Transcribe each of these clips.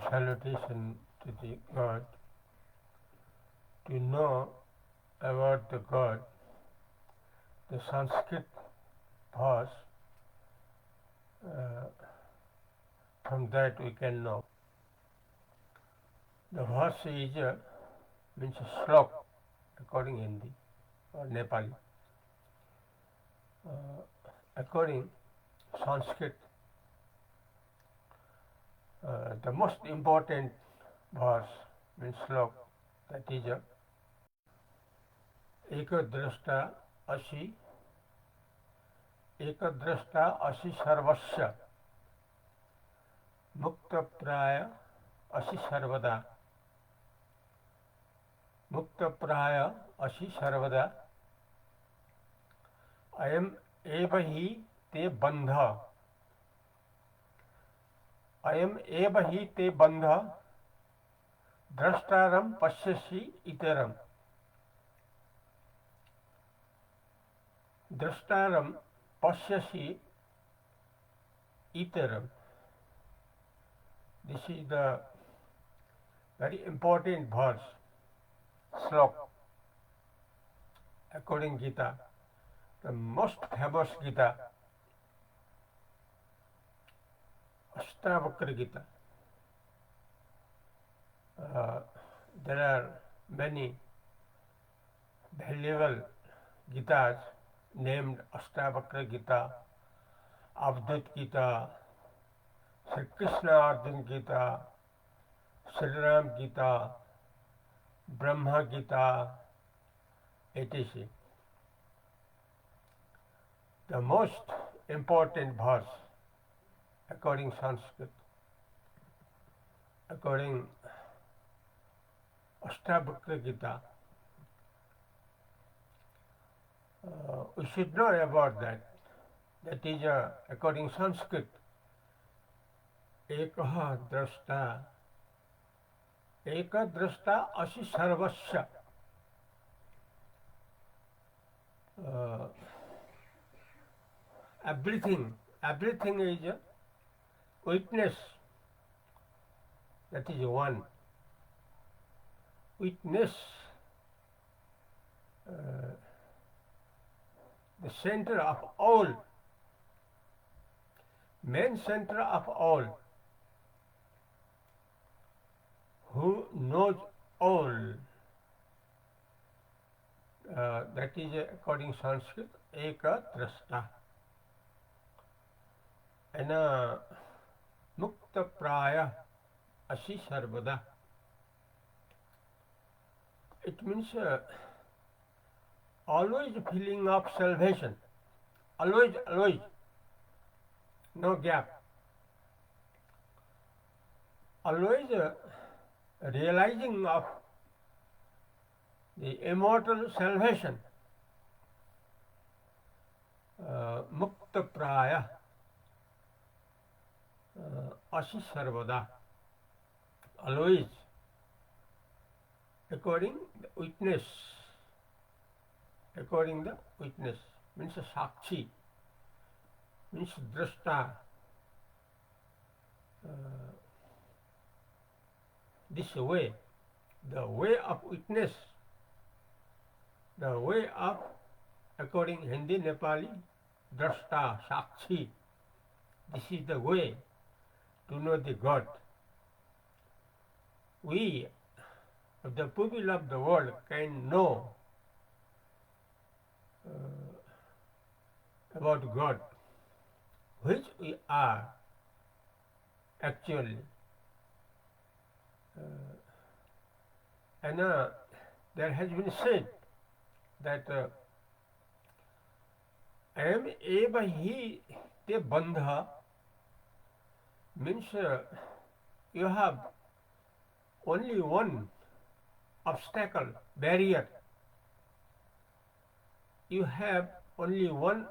salutation to the God. To know about the God, the Sanskrit verse, uh, from that we can know. The verse is means slok according Hindi or Nepali. According Sanskrit, the most important verse means slok, that is एकद्रष्टा असि सर्वस्य मुक्तप्राय असि सर्वदा अयम एव हि ते बंध द्रष्टारं पश्यसि इतरम् द्रष्टारं पश्यसि iterum. This is the very important verse, slok, according Gita, the most famous Gita, Ashtavakra Gita. There are many valuable Gitas named Ashtavakra Gita, Avadut Gita, Sri Krishna Arjuna Gita, Sri Ram Gita, Brahma Gita, etc. The most important verse according Sanskrit, according Ashtavakra Gita, we should know about that. That is according Sanskrit, ekah drashta asi sarvasya. Everything is a witness. That is one. Witness, the center of all, main center of all, who knows all. That is according Sanskrit, eka drashta. And mukta praya asi sarvada. It means always feeling of salvation, always, no gap, always realizing of the immortal salvation, mukta praya asi sarvada, always, according the witness, means sakshi, means drashta. This way, the way of witness, the way of, according Hindi, Nepali, drashta, sakshi. This is the way to know the God. We, the people of the world, can know about God, which we are actually. And there has been said that ayam eva hi te bandha means you have only one obstacle, barrier. You have only one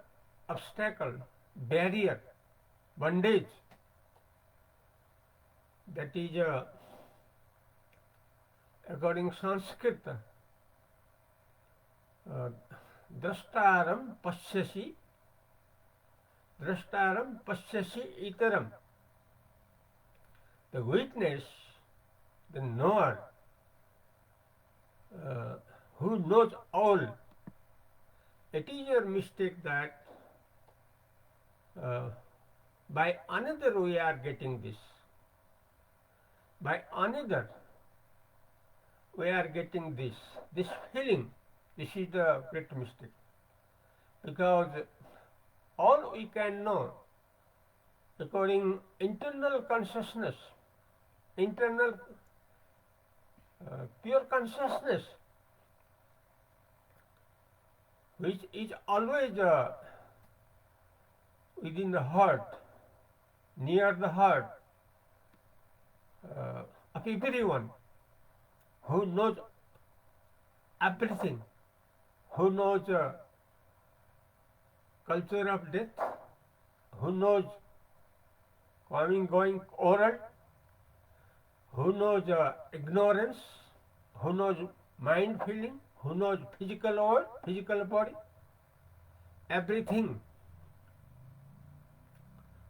obstacle, barrier, bondage. That is according Sanskrit, drashtaram pashyasi itaram. The witness the knower, uh, who knows all. It is your mistake that uh, by another we are getting this. By another we are getting this feeling. This is the great mistake. Because all we can know according internal consciousness, internal pure consciousness, which is always within the heart, near the heart of everyone, who knows everything, who knows culture of death, who knows coming, going, oral, who knows ignorance, who knows mind feeling, who knows physical world, physical body, everything,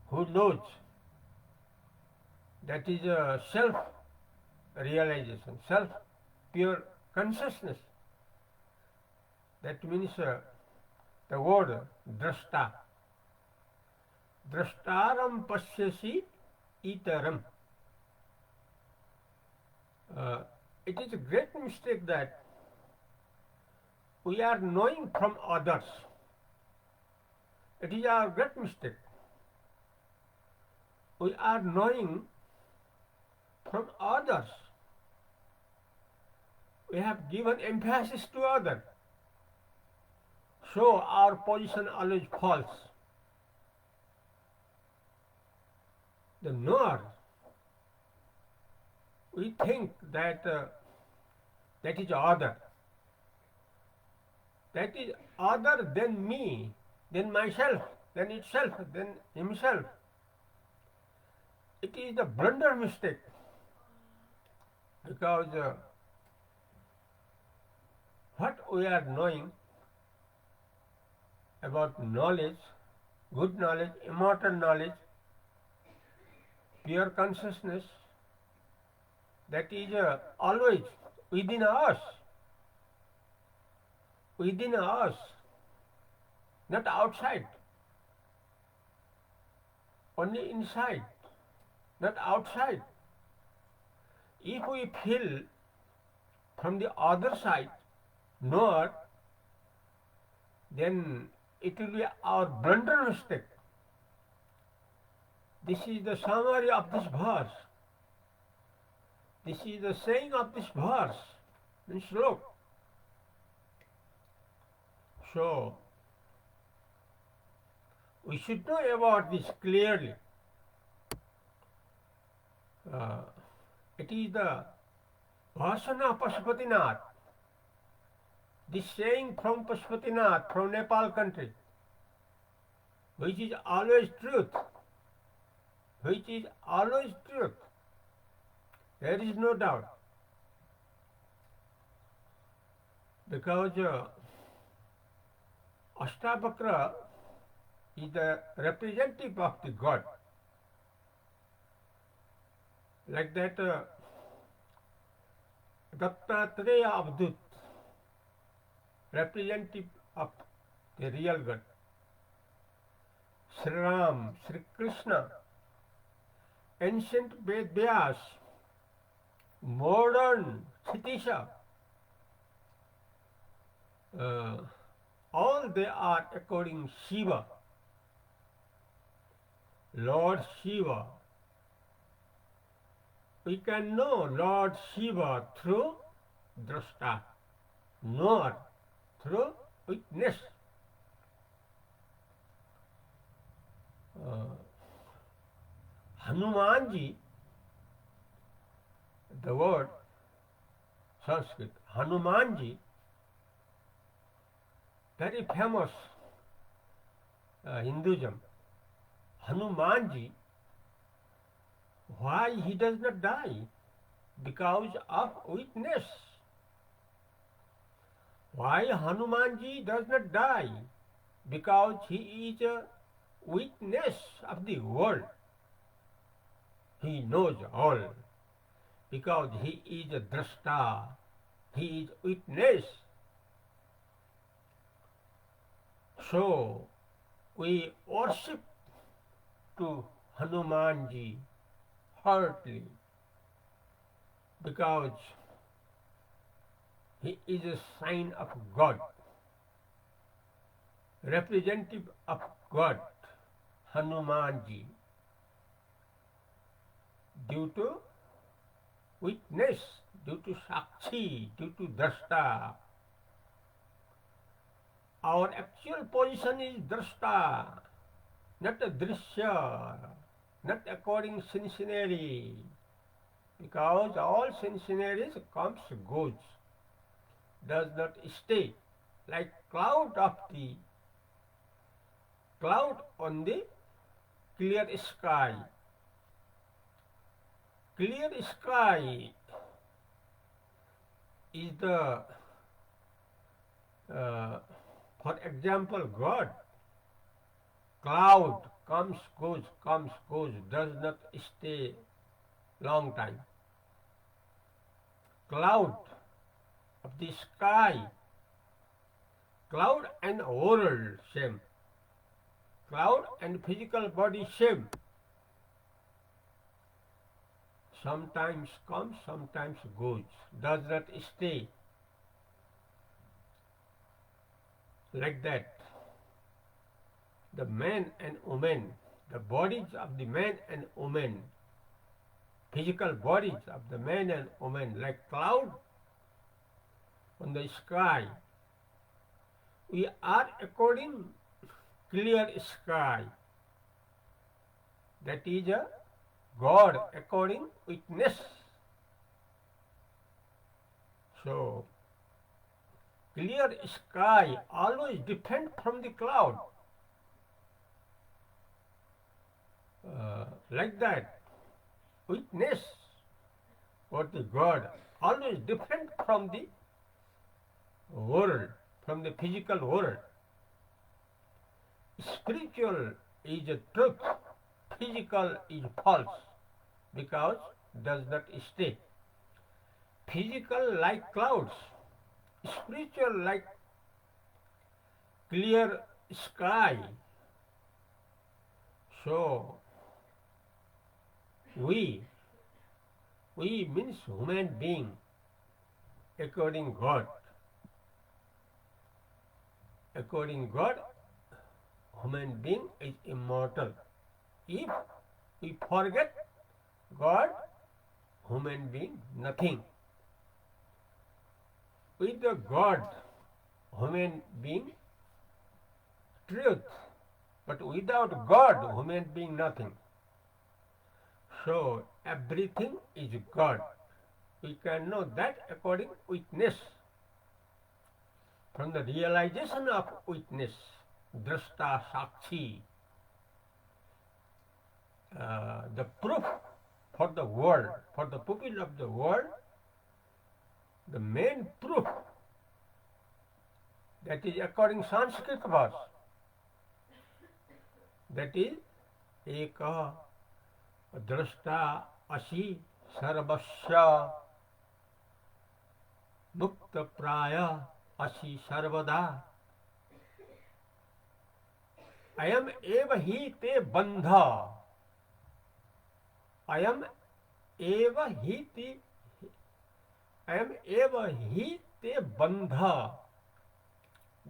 who knows. That is self realization, self pure consciousness. That means the word drashta. Drashtaram pashyasi itaram. It is a great mistake that we are knowing from others. It is our great mistake. We are knowing from others. We have given emphasis to others. So our position always falls. The knower, we think that that is other. That is other than me, than myself, than itself, than himself. It is the blunder mistake, because what we are knowing about knowledge, good knowledge, immortal knowledge, pure consciousness, that is always within us, not outside, only inside, not outside. If we feel from the other side, knower, then it will be our blunder mistake. This is the summary of this verse. This is the saying of this verse, in slok. So, we should know about this clearly. It is the Vasana Pashupatinath. This saying from Pashupatinath, from Nepal country, which is always truth. Which is always truth. There is no doubt. Because Ashtavakra is the representative of the God. Like that Dattatreya Avadut, representative of the real God. Sri Ram, Sri Krishna, ancient Ved Vyas, modern Kshitisha, all they are according Shiva, Lord Shiva. We can know Lord Shiva through drashta, knower, through witness. Hanumanji, the word Sanskrit, Hanumanji, very famous Hinduism. Hanumanji, why he does not die? Because of witness. Why Hanumanji does not die? Because he is a witness of the world. He knows all. because he is a drashta, he is witness. So we worship to Hanumanji heartily because he is a sign of God, representative of God, Hanumanji, due to witness, due to sakshi, due to drashta. Our actual position is drashta, not a drishya, not according scenary, because all sceneries comes goes, does not stay, like cloud on the clear sky. Clear sky is the, for example, God. Cloud comes, goes, does not stay long time. Cloud of the sky, cloud and world same. Cloud and physical body same. Sometimes comes, sometimes goes, does not stay. Like that. The man and woman, the bodies of the man and woman, physical bodies of the man and woman, like cloud on the sky. We are according clear sky. That is a God according witness. So, clear sky always different from the cloud. Like that, witness or the God always different from the world, from the physical world. Spiritual is a truth, physical is false, because does not stay. Physical like clouds, spiritual like clear sky. So we means human being according God. According God, human being is immortal. If we forget God, human being nothing. With the God, human being truth, but without God, human being nothing. So everything is God. We can know that according witness. From the realization of witness, drashta sakshi, the proof for the world, for the pupil of the world, the main proof, that is according Sanskrit verse, that is eka drashta asi sarvasya mukta praya asi sarvada. Ayam eva hi te bandha. Ayam eva hi te bandha.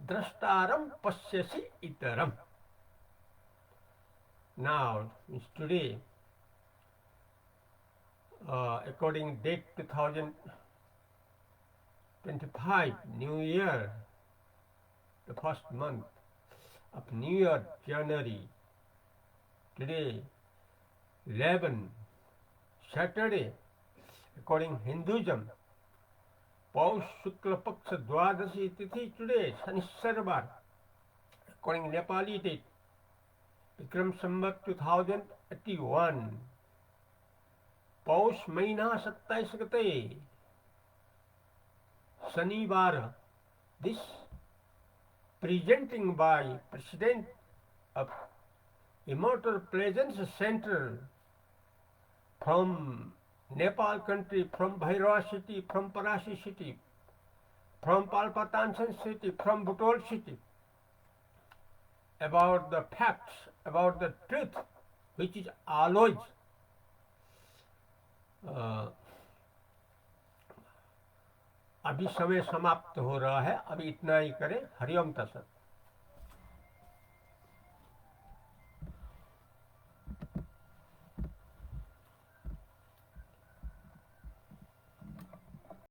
Drashtaram pasyasi itaram. Now, today, according date 2025, New Year, the first month of New Year, January. Today, 11, Saturday, according Hinduism, Paush Shukla Paksha Dwadasi Tithi today, Shanisharvar, according Nepali date, Vikram Samvat 2081, Paush Maina 27 gate, Shanivar, this presenting by President of Immortal Presence Center from Nepal country, from Bhairava city, from Parasi city, from Palpatansan city, from Butol city, about the facts, about the truth, which is always uh, अभी समय समाप्त हो रहा है, अभी इतना ही करें। हरिओम तत्सत।